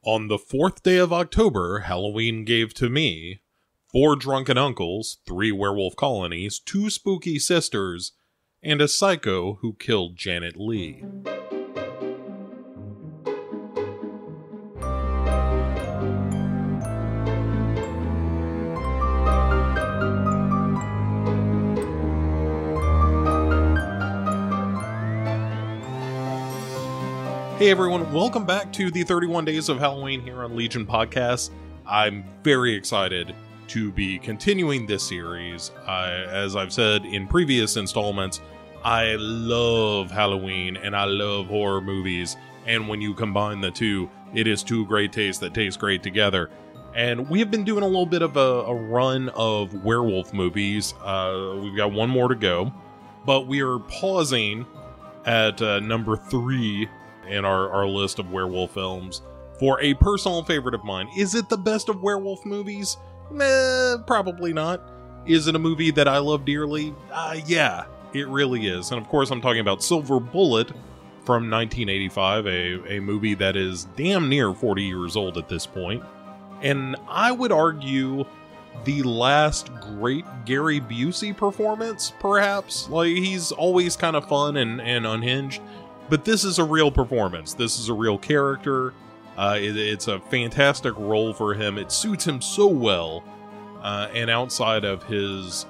On the 4th day of October, Halloween gave to me 4 drunken uncles, 3 werewolf colonies, 2 spooky sisters, and a psycho who killed Janet Leigh. Hey everyone, welcome back to the 31 Days of Halloween here on Legion Podcasts. I'm very excited to be continuing this series. As I've said in previous installments, I love Halloween and I love horror movies. And when you combine the two, it is two great tastes that taste great together. And we have been doing a little bit of a run of werewolf movies. We've got one more to go. But we are pausing at number 3 in our list of werewolf films for a personal favorite of mine. Is it the best of werewolf movies? Probably not. Is it a movie that I love dearly? Yeah, it really is. And of course I'm talking about Silver Bullet from 1985, a movie that is damn near 40 years old at this point. And I would argue the last great Gary Busey performance, perhaps. Like, he's always kind of fun and unhinged. But this is a real performance. This is a real character. It's a fantastic role for him. It suits him so well. And outside of his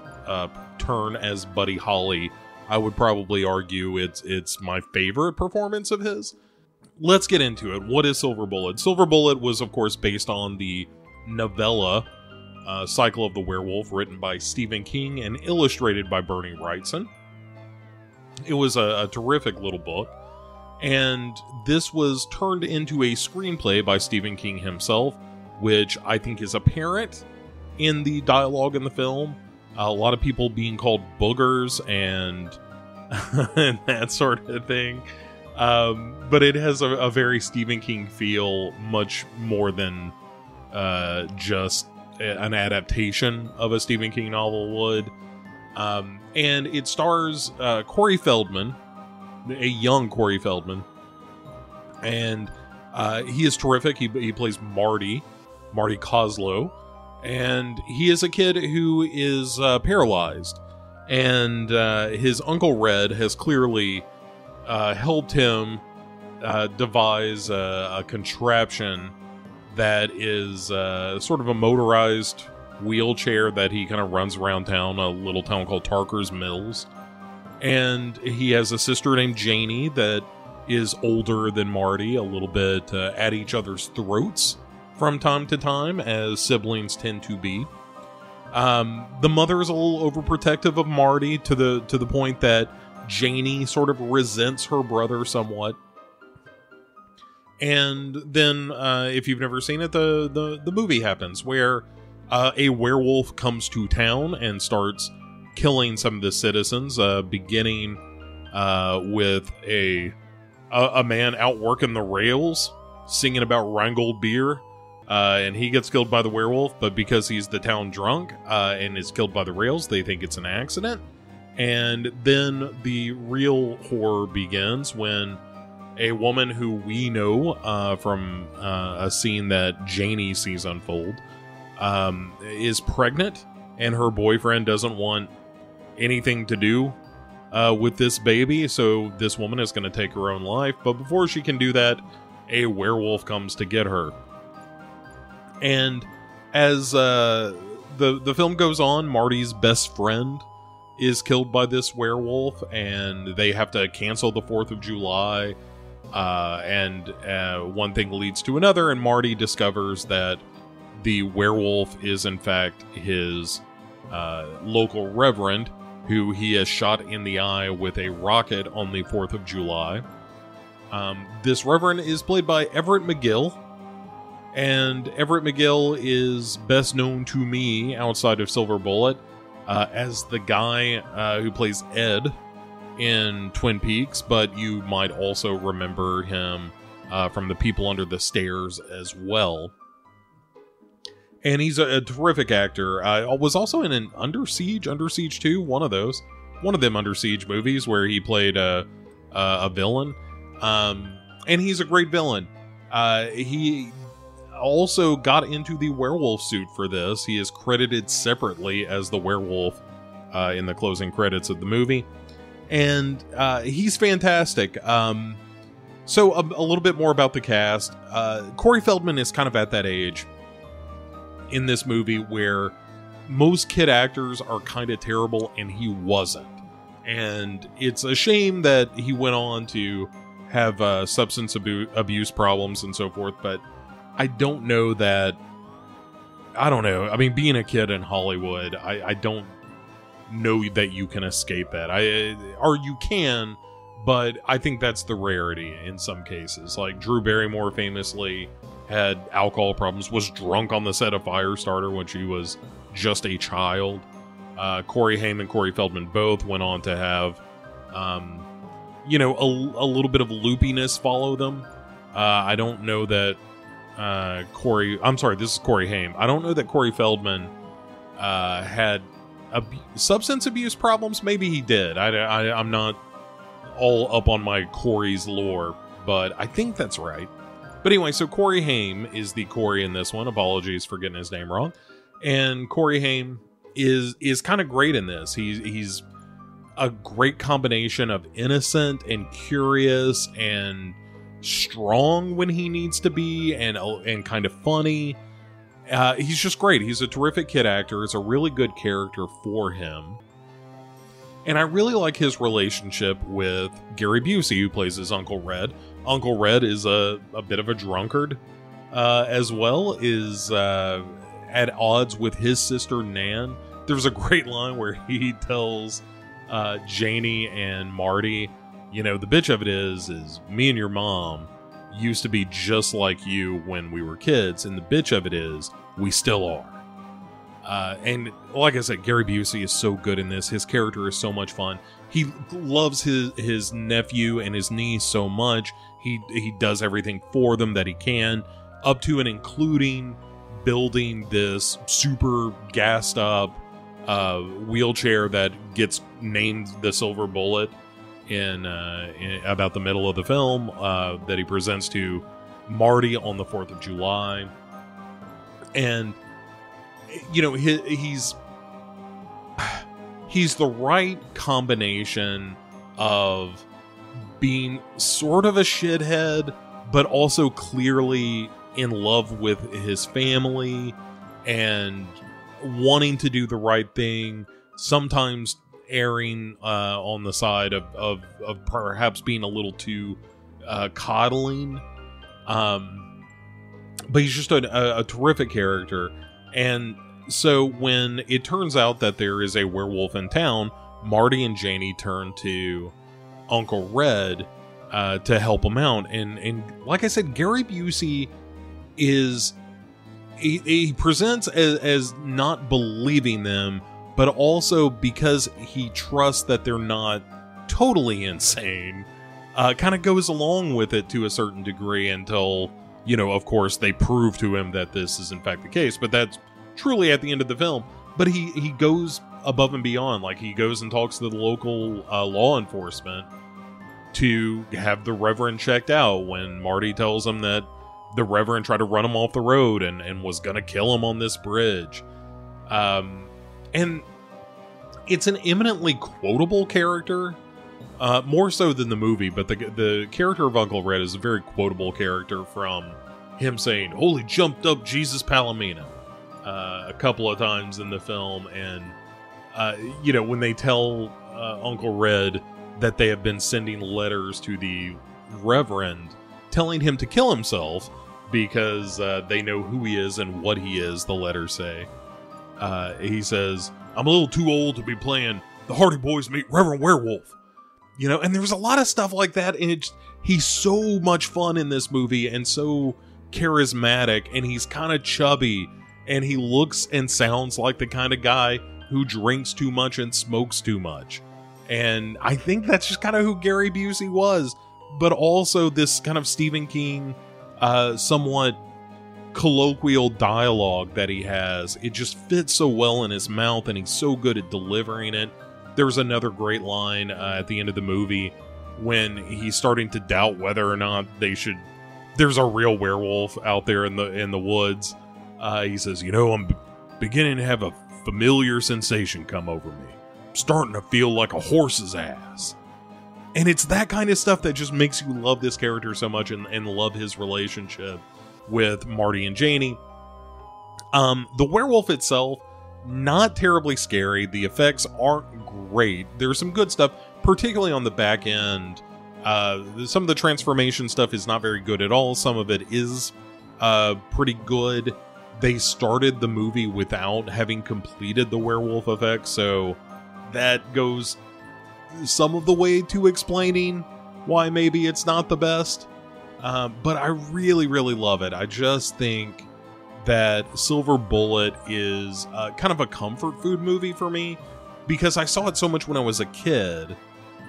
turn as Buddy Holly, I would probably argue it's my favorite performance of his. Let's get into it. What is Silver Bullet? Silver Bullet was, of course, based on the novella Cycle of the Werewolf, written by Stephen King and illustrated by Bernie Wrightson. It was a terrific little book. And this was turned into a screenplay by Stephen King himself, which I think is apparent in the dialogue in the film. A lot of people being called boogers and, and that sort of thing. But it has a very Stephen King feel, much more than just an adaptation of a Stephen King novel would. And it stars Corey Feldman, a young Corey Feldman, and he is terrific. He plays Marty Kozlow, and he is a kid who is paralyzed, and his Uncle Red has clearly helped him devise a contraption that is sort of a motorized wheelchair that he kind of runs around town, a little town called Tarker's Mills. And he has a sister named Janie that is older than Marty, a little bit at each other's throats from time to time, as siblings tend to be. The mother is a little overprotective of Marty to the point that Janie sort of resents her brother somewhat. And then, if you've never seen it, the movie happens where a werewolf comes to town and starts killing some of the citizens, beginning with a man out working the rails, singing about Rheingold beer, and he gets killed by the werewolf, but because he's the town drunk and is killed by the rails, they think it's an accident. And then the real horror begins when a woman who we know from a scene that Janie sees unfold is pregnant, and her boyfriend doesn't want anything to do with this baby, so this woman is going to take her own life. But before she can do that, a werewolf comes to get her. And as the film goes on, Marty's best friend is killed by this werewolf, and they have to cancel the 4th of July. And one thing leads to another, and Marty discovers that the werewolf is in fact his local reverend, who he has shot in the eye with a rocket on the 4th of July. This reverend is played by Everett McGill, and Everett McGill is best known to me outside of Silver Bullet as the guy who plays Ed in Twin Peaks, but you might also remember him from The People Under the Stairs as well. And he's a terrific actor. Was also in an Under Siege 2, one of them Under Siege movies where he played a villain. And he's a great villain. He also got into the werewolf suit for this. He is credited separately as the werewolf in the closing credits of the movie. And he's fantastic. So a little bit more about the cast. Corey Feldman is kind of at that age in this movie where most kid actors are kind of terrible, and he wasn't. And it's a shame that he went on to have substance abuse problems and so forth, but I don't know that... I don't know. I mean, being a kid in Hollywood, I don't know that you can escape that. Or you can, but I think that's the rarity in some cases. Like Drew Barrymore famously had alcohol problems, was drunk on the set of Firestarter when she was just a child. Corey Haim and Corey Feldman both went on to have, a little bit of loopiness follow them. I don't know that this is Corey Haim. I don't know that Corey Feldman had substance abuse problems. Maybe he did. I'm not all up on my Corey's lore, but I think that's right. But anyway, so Corey Haim is the Corey in this one. Apologies for getting his name wrong. And Corey Haim is kind of great in this. He's a great combination of innocent and curious and strong when he needs to be, and kind of funny. He's just great. He's a terrific kid actor. It's a really good character for him. And I really like his relationship with Gary Busey, who plays his Uncle Red. Uncle Red is a bit of a drunkard, as well, is at odds with his sister Nan. There's a great line where he tells Janie and Marty, the bitch of it is me and your mom used to be just like you when we were kids, and the bitch of it is we still are. And like I said, Gary Busey is so good in this. His character is so much fun. He loves his nephew and his niece so much. He does everything for them that he can, up to and including building this super gassed up wheelchair that gets named the Silver Bullet in about the middle of the film, that he presents to Marty on the 4th of July. And he's the right combination of being sort of a shithead, but also clearly in love with his family and wanting to do the right thing, sometimes erring on the side of perhaps being a little too coddling. But he's just a terrific character. And so when it turns out that there is a werewolf in town, Marty and Janie turn to Uncle Red to help him out. And like I said, Gary Busey is... He presents as not believing them, but also because he trusts that they're not totally insane, kind of goes along with it to a certain degree until, of course, they prove to him that this is in fact the case. But that's truly at the end of the film. But he goes above and beyond. Like, he goes and talks to the local law enforcement to have the Reverend checked out when Marty tells him that the Reverend tried to run him off the road and was going to kill him on this bridge. And it's an eminently quotable character, more so than the movie, but the character of Uncle Red is a very quotable character, from him saying, "Holy jumped up Jesus Palomino," a couple of times in the film. And, when they tell Uncle Red that they have been sending letters to the Reverend telling him to kill himself because they know who he is and what he is, the letters say. He says, "I'm a little too old to be playing the Hardy Boys meet Reverend Werewolf." And there's a lot of stuff like that, and he's so much fun in this movie and so charismatic, and he's kind of chubby, and he looks and sounds like the kind of guy who drinks too much and smokes too much. And I think that's just kind of who Gary Busey was. But also this kind of Stephen King, somewhat colloquial dialogue that he has. It just fits so well in his mouth, and he's so good at delivering it. There's another great line at the end of the movie when he's starting to doubt whether or not they should there's a real werewolf out there in the woods. He says, I'm beginning to have a familiar sensation come over me. I'm starting to feel like a horse's ass. And it's that kind of stuff that just makes you love this character so much and love his relationship with Marty and Janie. The werewolf itself, not terribly scary. The effects aren't great. There's some good stuff, particularly on the back end. Some of the transformation stuff is not very good at all. Some of it is pretty good. They started the movie without having completed the werewolf effect, so that goes some of the way to explaining why maybe it's not the best. But I really, really love it. I just think that Silver Bullet is kind of a comfort food movie for me, because I saw it so much when I was a kid.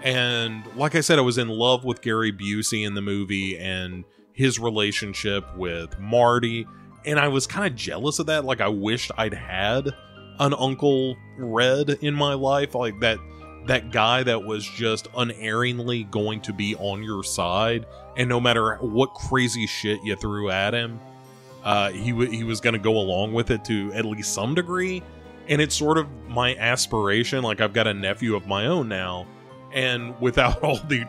And like I said, I was in love with Gary Busey in the movie and his relationship with Marty. And I was kind of jealous of that. Like, I wished I'd had an Uncle Red in my life. Like that guy that was just unerringly going to be on your side. And no matter what crazy shit you threw at him, he was going to go along with it to at least some degree. And it's sort of my aspiration. Like, I've got a nephew of my own now. And without all the,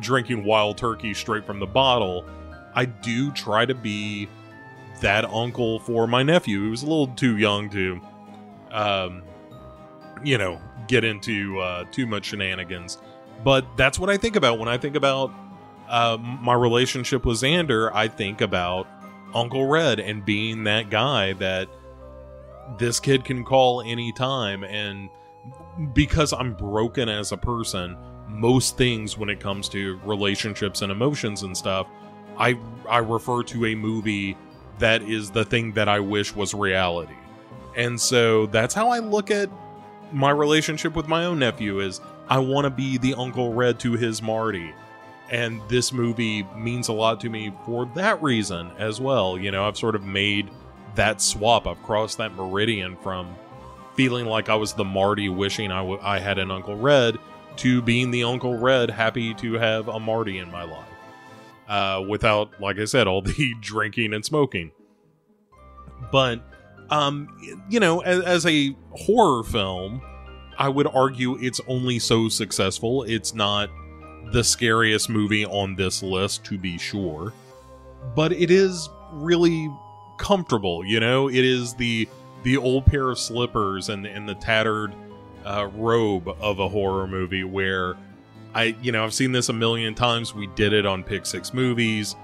drinking wild turkey straight from the bottle, I do try to be that uncle for my nephew. He was a little too young to, get into too much shenanigans. But that's what I think about when I think about my relationship with Xander. I think about Uncle Red and being that guy that this kid can call anytime. And because I'm broken as a person, most things when it comes to relationships and emotions and stuff, I refer to a movie that is the thing that I wish was reality. And so that's how I look at my relationship with my own nephew, is I want to be the Uncle Red to his Marty. And this movie means a lot to me for that reason as well. I've sort of made that swap. I've crossed that meridian from feeling like I was the Marty wishing I had an Uncle Red to being the Uncle Red happy to have a Marty in my life. Without, like I said, all the drinking and smoking. But, as a horror film, I would argue it's only so successful. It's not the scariest movie on this list, to be sure. But it is really comfortable, It is the old pair of slippers and the tattered robe of a horror movie where I've seen this a million times. We did it on Pick 6 Movies.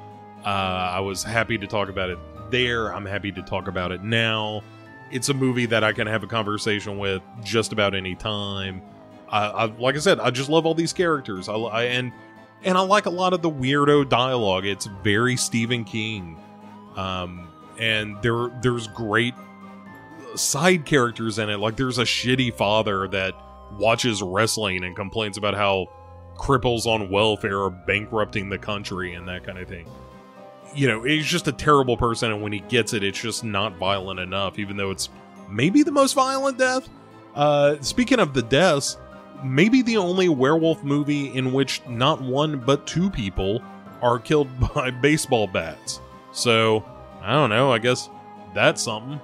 I was happy to talk about it there. I'm happy to talk about it now. It's a movie that I can have a conversation with just about any time. Like I said, I just love all these characters. And I like a lot of the weirdo dialogue. It's very Stephen King. And there's great side characters in it. Like, there's a shitty father that watches wrestling and complains about how cripples on welfare are bankrupting the country and that kind of thing. He's just a terrible person, and when he gets it, it's just not violent enough, even though it's maybe the most violent death. Speaking of the deaths, maybe the only werewolf movie in which not one but two people are killed by baseball bats. So, I don't know, I guess that's something.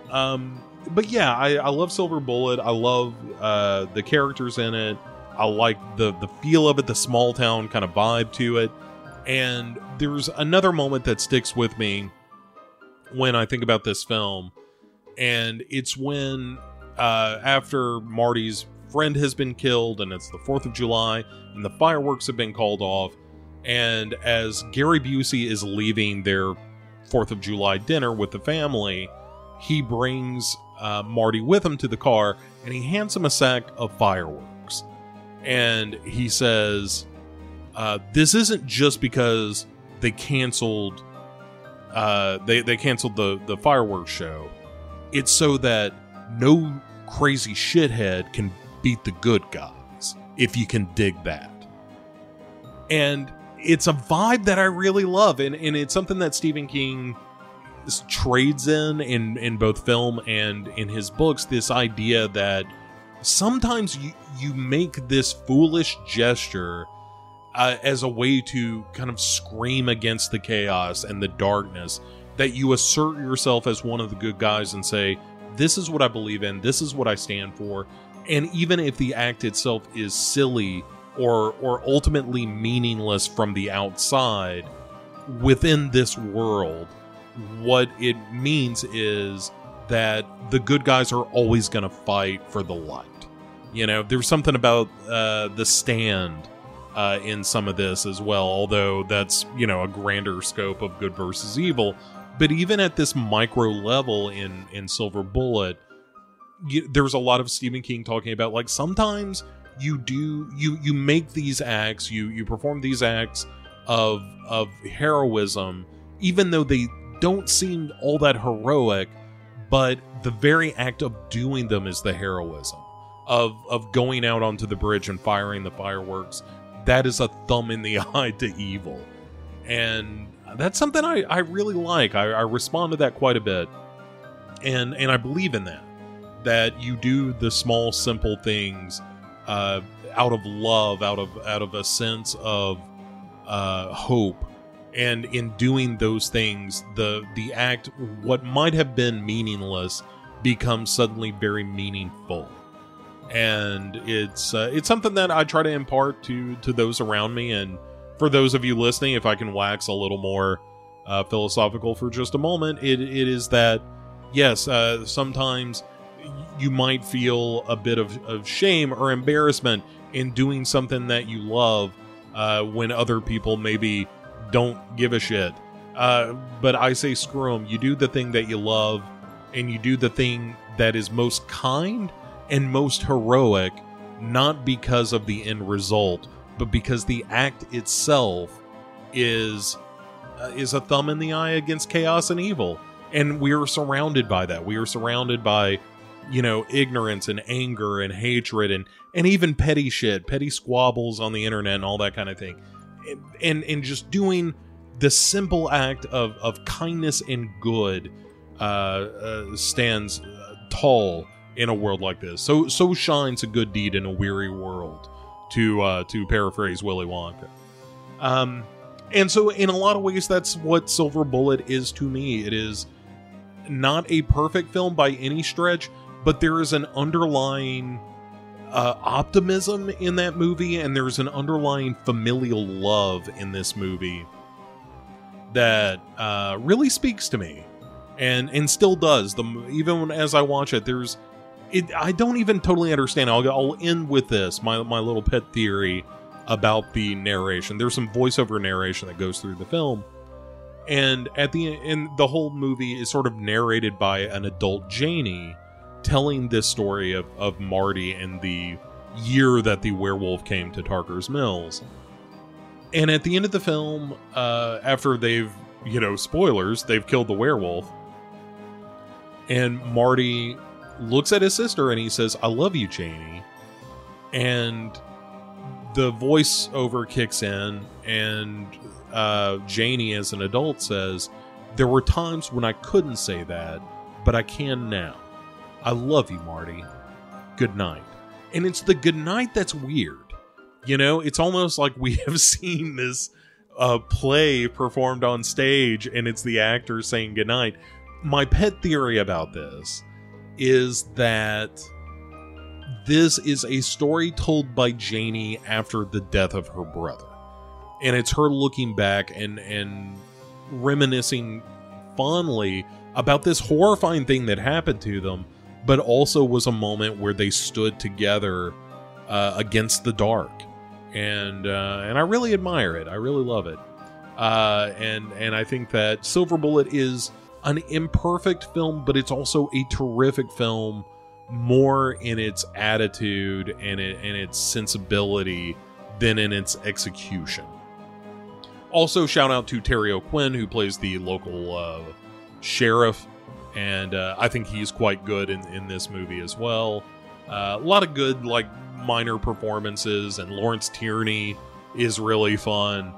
But yeah, I love Silver Bullet. I love the characters in it. I like the feel of it, the small town kind of vibe to it. And there's another moment that sticks with me when I think about this film. And it's when, after Marty's friend has been killed, and it's the 4th of July, and the fireworks have been called off. And as Gary Busey is leaving their 4th of July dinner with the family, he brings Marty with him to the car, and he hands him a sack of fireworks. And he says, this isn't just because they canceled they canceled the fireworks show. It's so that no crazy shithead can beat the good guys, if you can dig that. And it's a vibe that I really love, and it's something that Stephen King trades in both film and in his books, this idea that sometimes you make this foolish gesture as a way to kind of scream against the chaos and the darkness, that you assert yourself as one of the good guys and say, this is what I believe in, this is what I stand for. And even if the act itself is silly or ultimately meaningless from the outside, within this world, what it means is that the good guys are always going to fight for the light. You know, there's something about the stand in some of this as well, although that's, you know, a grander scope of good versus evil. But even at this micro level in Silver Bullet, there's a lot of Stephen King talking about, like, sometimes you make these acts, you perform these acts of heroism, even though they don't seem all that heroic, but the very act of doing them is the heroism of going out onto the bridge and firing the fireworks. That is a thumb in the eye to evil. And that's something I really like. I respond to that quite a bit. And I believe in that you do the small, simple things out of love, out of a sense of hope. And in doing those things, the act, what might have been meaningless, becomes suddenly very meaningful. And it's something that I try to impart to those around me. And for those of you listening, if I can wax a little more philosophical for just a moment, it is that, yes, sometimes you might feel a bit of shame or embarrassment in doing something that you love when other people maybe don't give a shit. But I say screw them. You do the thing that you love, and you do the thing that is most kind and most heroic, not because of the end result, but because the act itself is a thumb in the eye against chaos and evil. And we are surrounded by that. We are surrounded by, you know, ignorance and anger and hatred and even petty shit, petty squabbles on the internet and all that kind of thing. And just doing the simple act of kindness and good stands tall in a world like this. So shines a good deed in a weary world, to paraphrase Willy Wonka. And so in a lot of ways, that's what Silver Bullet is to me. It is not a perfect film by any stretch, but there is an underlying optimism in that movie, and there's an underlying familial love in this movie that really speaks to me, and still does. Even as I watch it, I don't even totally understand. I'll end with this, my little pet theory about the narration. There's some voiceover narration that goes through the film, and at the end, the whole movie is sort of narrated by an adult Janie, telling this story of Marty and the year that the werewolf came to Tarker's Mills. And at the end of the film, after they've, spoilers, they've killed the werewolf, and Marty looks at his sister and he says, "I love you, Janie." And the voiceover kicks in, and Janie, as an adult, says, "There were times when I couldn't say that, but I can now. I love you, Marty. Good night." And it's the good night that's weird. It's almost like we have seen this play performed on stage, and it's the actor saying goodnight. My pet theory about this is that this is a story told by Janie after the death of her brother. And it's her looking back and reminiscing fondly about this horrifying thing that happened to them, but also was a moment where they stood together against the dark. And I really admire it. I really love it. And I think that Silver Bullet is an imperfect film, but it's also a terrific film, more in its attitude and its sensibility than in its execution. Also, shout out to Terry O'Quinn, who plays the local sheriff, and I think he's quite good in this movie as well. A lot of good, minor performances, and Lawrence Tierney is really fun.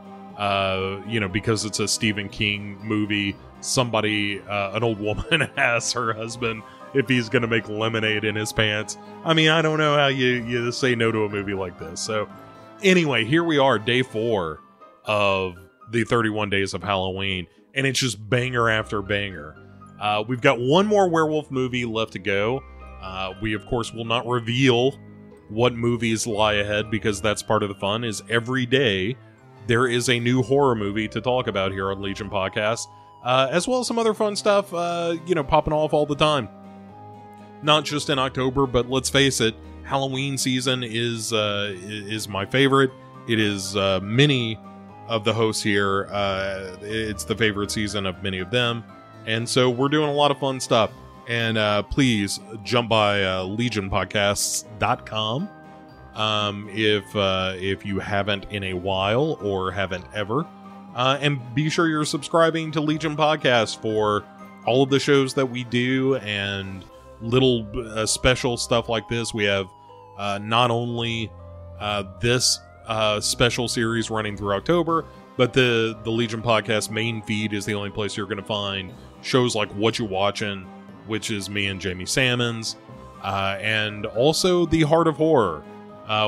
Because it's a Stephen King movie, an old woman asks her husband if he's going to make lemonade in his pants. I mean, I don't know how you say no to a movie like this. So Anyway, here we are, day 4 of the 31 Days of Halloween, and it's just banger after banger. We've got one more werewolf movie left to go. We, of course, will not reveal what movies lie ahead, because that's part of the fun, is every day there is a new horror movie to talk about here on Legion Podcast, as well as some other fun stuff, popping off all the time. Not just in October, but let's face it, Halloween season is my favorite. It is many of the hosts here. It's the favorite season of many of them. And so we're doing a lot of fun stuff. And please jump by www.legionpodcastscomp16235 if you haven't in a while or haven't ever. And be sure you're subscribing to Legion Podcast for all of the shows that we do and little special stuff like this. We have not only this special series running through October, but the Legion Podcast main feed is the only place you're going to find shows like What You Watchin', which is me and Jamie Salmons, and also The Heart of Horror,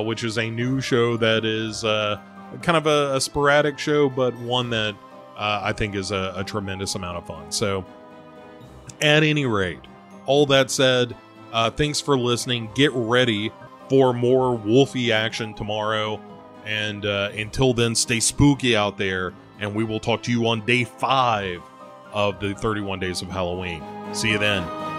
which is a new show that is kind of a sporadic show, but one that I think is a tremendous amount of fun. So, at any rate, all that said, thanks for listening. Get ready for more wolfy action tomorrow. And until then, stay spooky out there. And we will talk to you on day 5 of the 31 Days of Halloween. See you then.